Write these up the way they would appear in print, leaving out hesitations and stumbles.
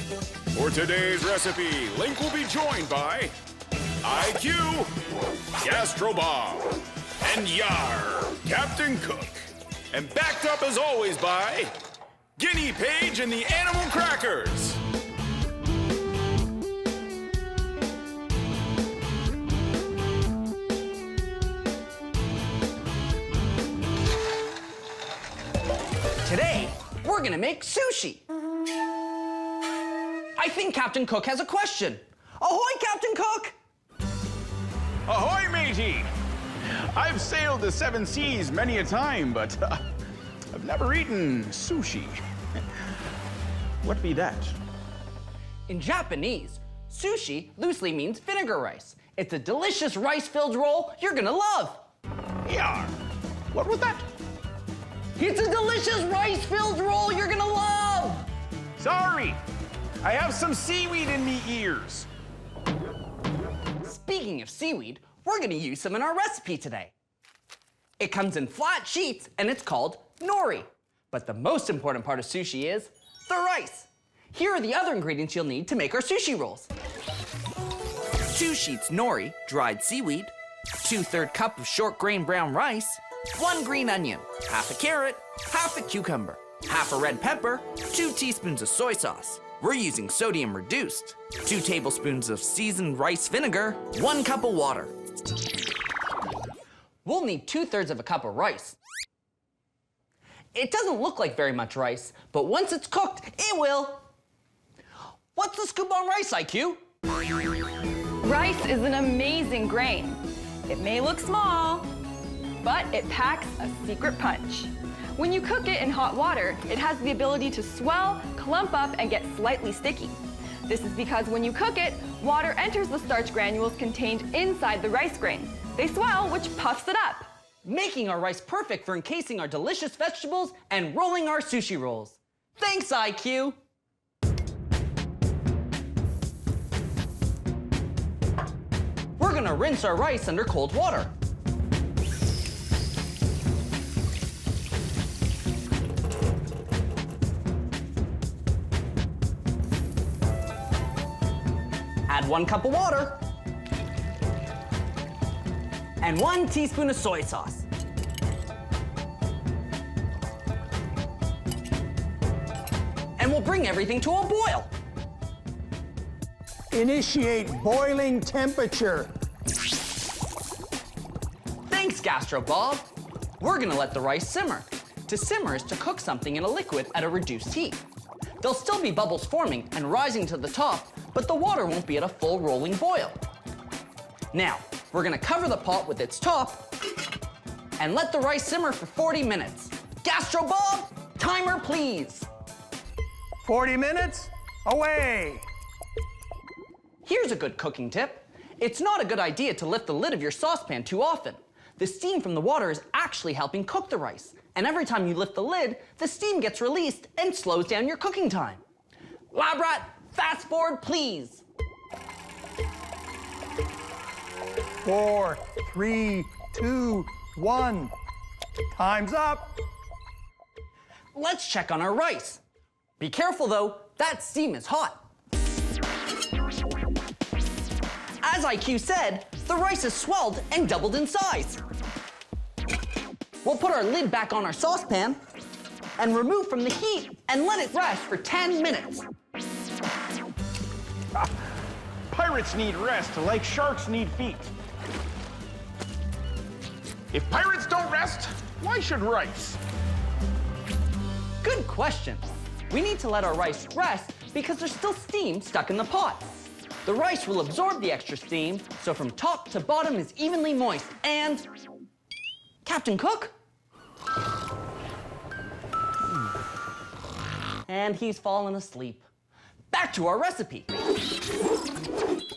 For today's recipe, Link will be joined by IQ, Gastro Bob, and Yar, Captain Cook. And backed up as always by Guinea Page and the Animal Crackers. Today, we're gonna make sushi. I think Captain Cook has a question. Ahoy, Captain Cook! Ahoy, matey! I've sailed the 7 seas many a time, but I've never eaten sushi. What be that? In Japanese, sushi loosely means vinegar rice. It's a delicious rice-filled roll you're gonna love. Yar! What was that? It's a delicious rice-filled roll you're gonna love! Sorry, I have some seaweed in me ears. Speaking of seaweed, we're gonna use some in our recipe today. It comes in flat sheets and it's called nori. But the most important part of sushi is the rice. Here are the other ingredients you'll need to make our sushi rolls. 2 sheets nori, dried seaweed, 2/3 cup of short grain brown rice, 1 green onion, half a carrot, half a cucumber, half a red pepper, 2 teaspoons of soy sauce. We're using sodium reduced, 2 tablespoons of seasoned rice vinegar, 1 cup of water. We'll need 2/3 of a cup of rice. It doesn't look like very much rice, but once it's cooked, it will. What's the scoop on rice, IQ? Rice is an amazing grain. It may look small, but it packs a secret punch. When you cook it in hot water, it has the ability to swell, clump up, and get slightly sticky. This is because when you cook it, water enters the starch granules contained inside the rice grain. They swell, which puffs it up. Making our rice perfect for encasing our delicious vegetables and rolling our sushi rolls. Thanks, IQ. We're gonna rinse our rice under cold water. Add 1 cup of water. And 1 teaspoon of soy sauce. And we'll bring everything to a boil. Initiate boiling temperature. Thanks, Gastro Bob. We're gonna let the rice simmer. To simmer is to cook something in a liquid at a reduced heat. There'll still be bubbles forming and rising to the top, but the water won't be at a full rolling boil. Now, we're gonna cover the pot with its top and let the rice simmer for 40 minutes. Gastro Bob, timer please. 40 minutes, away. Here's a good cooking tip. It's not a good idea to lift the lid of your saucepan too often. The steam from the water is actually helping cook the rice. And every time you lift the lid, the steam gets released and slows down your cooking time. Lab rat, fast forward please. 4, 3, 2, 1. Time's up. Let's check on our rice. Be careful though, that steam is hot. As IQ said, the rice is swelled and doubled in size. We'll put our lid back on our saucepan and remove from the heat and let it rest for 10 minutes. Pirates need rest like sharks need feet. If pirates don't rest, why should rice? Good question. We need to let our rice rest because there's still steam stuck in the pot. The rice will absorb the extra steam, so from top to bottom is evenly moist and... Captain Cook? And he's fallen asleep. Back to our recipe.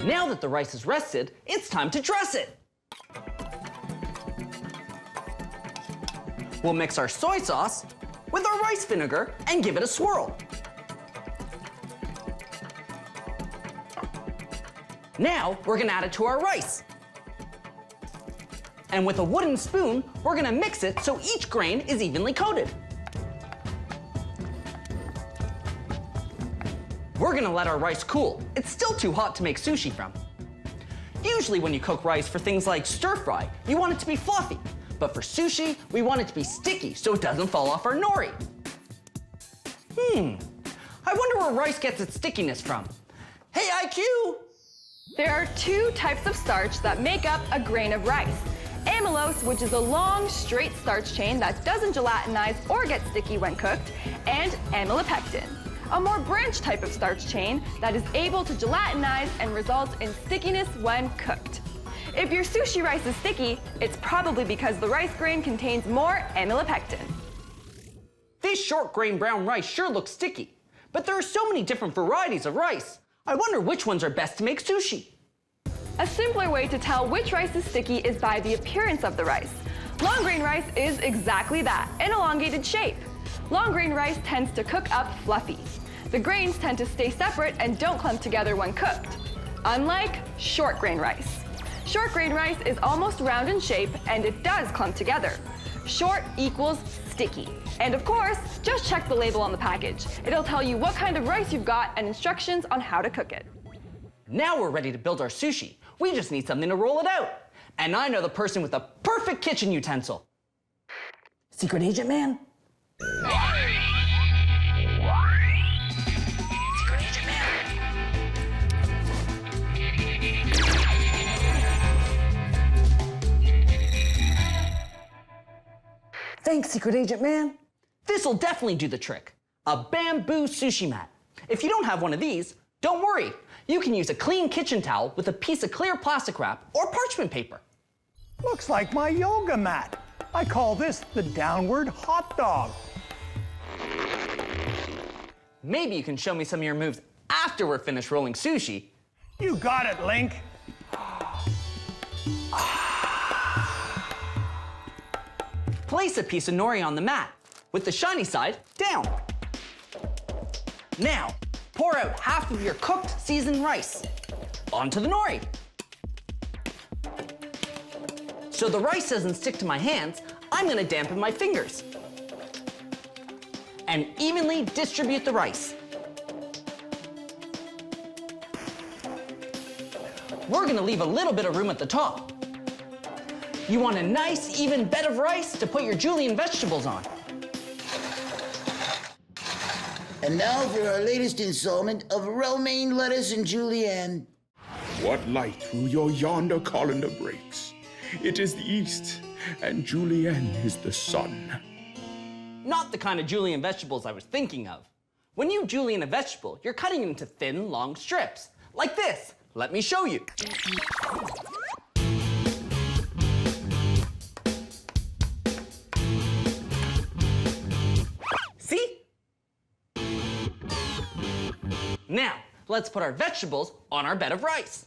Now that the rice is rested, it's time to dress it. We'll mix our soy sauce with our rice vinegar and give it a swirl. Now, we're gonna add it to our rice. And with a wooden spoon, we're gonna mix it so each grain is evenly coated. We're gonna let our rice cool. It's still too hot to make sushi from. Usually when you cook rice for things like stir fry, you want it to be fluffy. But for sushi, we want it to be sticky so it doesn't fall off our nori. I wonder where rice gets its stickiness from. Hey, IQ! There are two types of starch that make up a grain of rice. Amylose, which is a long, straight starch chain that doesn't gelatinize or get sticky when cooked, and amylopectin, a more branched type of starch chain that is able to gelatinize and results in stickiness when cooked. If your sushi rice is sticky, it's probably because the rice grain contains more amylopectin. This short grain brown rice sure looks sticky, but there are so many different varieties of rice. I wonder which ones are best to make sushi. A simpler way to tell which rice is sticky is by the appearance of the rice. Long grain rice is exactly that, an elongated shape. Long grain rice tends to cook up fluffy. The grains tend to stay separate and don't clump together when cooked, unlike short grain rice. Short grain rice is almost round in shape and it does clump together. Short equals sticky. And of course, just check the label on the package. It'll tell you what kind of rice you've got and instructions on how to cook it. Now we're ready to build our sushi. We just need something to roll it out. And I know the person with the perfect kitchen utensil. Secret Agent Man? Secret Agent Man. Thanks, Secret Agent Man. This'll definitely do the trick. A bamboo sushi mat. If you don't have one of these, don't worry. You can use a clean kitchen towel with a piece of clear plastic wrap or parchment paper. Looks like my yoga mat. I call this the downward hot dog. Maybe you can show me some of your moves after we're finished rolling sushi. You got it, Link. Place a piece of nori on the mat, with the shiny side down. Now, pour out half of your cooked seasoned rice onto the nori. So the rice doesn't stick to my hands, I'm gonna dampen my fingers. And evenly distribute the rice. We're gonna leave a little bit of room at the top. You want a nice, even bed of rice to put your julienne vegetables on. And now for our latest installment of romaine lettuce and julienne. What light through your yonder colander breaks? It is the east, and julienne is the sun. Not the kind of julienne vegetables I was thinking of. When you julienne a vegetable, you're cutting it into thin, long strips, like this. Let me show you. See? Now, let's put our vegetables on our bed of rice.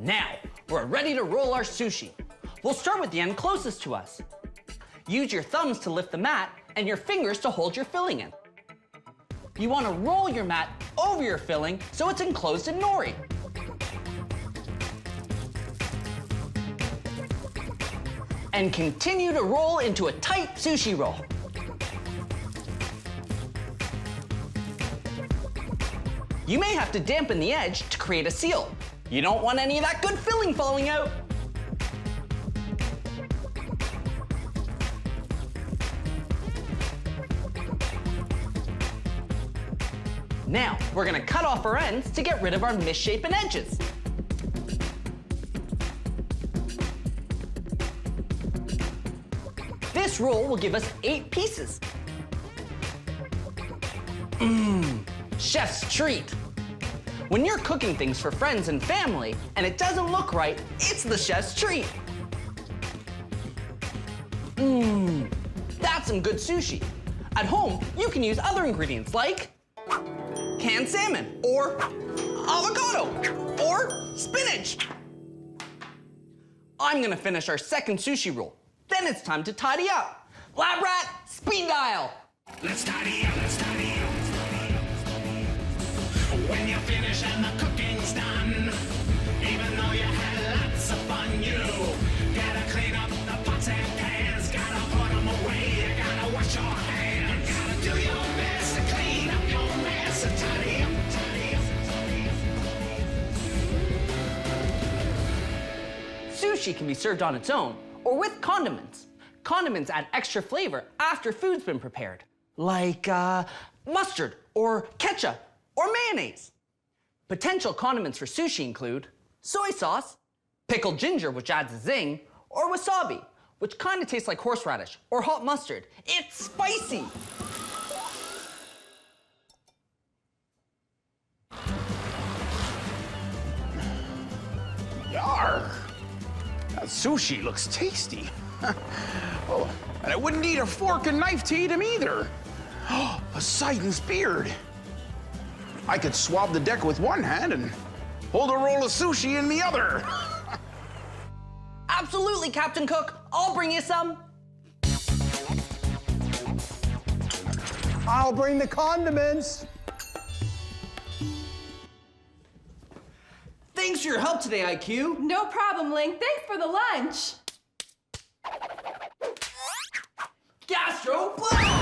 Now, we're ready to roll our sushi. We'll start with the end closest to us. Use your thumbs to lift the mat and your fingers to hold your filling in. You want to roll your mat over your filling so it's enclosed in nori. And continue to roll into a tight sushi roll. You may have to dampen the edge to create a seal. You don't want any of that good filling falling out. Now, we're gonna cut off our ends to get rid of our misshapen edges. This roll will give us 8 pieces. Chef's treat. When you're cooking things for friends and family and it doesn't look right, it's the chef's treat. That's some good sushi. At home, you can use other ingredients like canned salmon, or avocado, or spinach. I'm gonna finish our second sushi roll. Then it's time to tidy up. Lab rat, speed dial. Let's tidy up, let's tidy up, let's tidy up, let's tidy up. When you're finished and the cooking's done, even though you had lots of fun, you gotta clean up the pots and pans, gotta put them away. wash your hands. Gotta do your best to clean up your mess and tidy up, tidy up. Sushi can be served on its own or with condiments. Condiments add extra flavor after food's been prepared, like mustard or ketchup or mayonnaise. Potential condiments for sushi include soy sauce, pickled ginger, which adds a zing, or wasabi, which kind of tastes like horseradish, or hot mustard. It's spicy! Yar! That sushi looks tasty. Oh, and I wouldn't need a fork and knife to eat him either. Poseidon's beard. I could swab the deck with one hand and hold a roll of sushi in the other. Absolutely, Captain Cook. I'll bring you some. I'll bring the condiments. Thanks for your help today, IQ. No problem, Link. Thanks for the lunch. Gastro Blast!